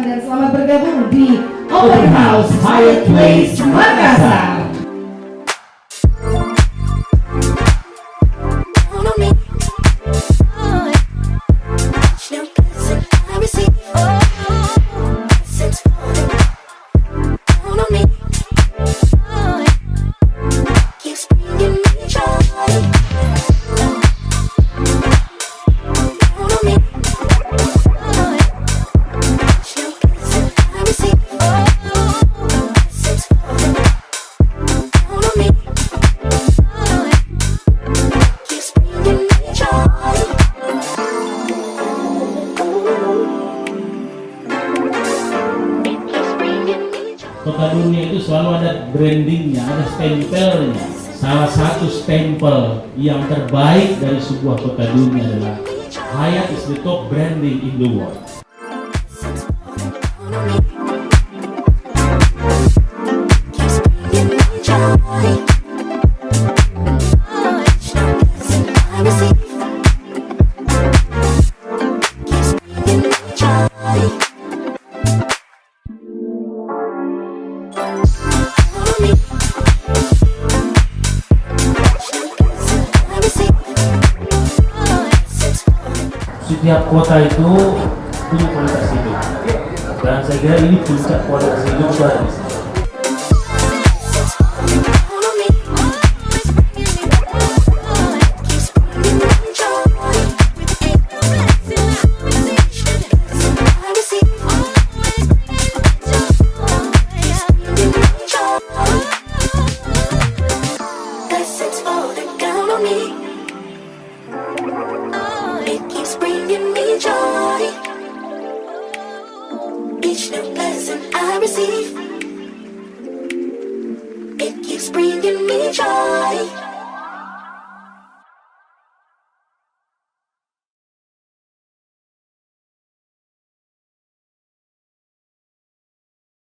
dan selamat bergabung di Open House Hyatt Place Makassar. Kota dunia itu selalu ada brandingnya, ada stempelnya. Salah satu stempel yang terbaik dari sebuah kota dunia adalah Hyatt is the top branding in the world. Setiap kota itu punya kualitas hidup, dan saya kira ini puncak kualitas hidup ada di sini. Each new blessing I receive.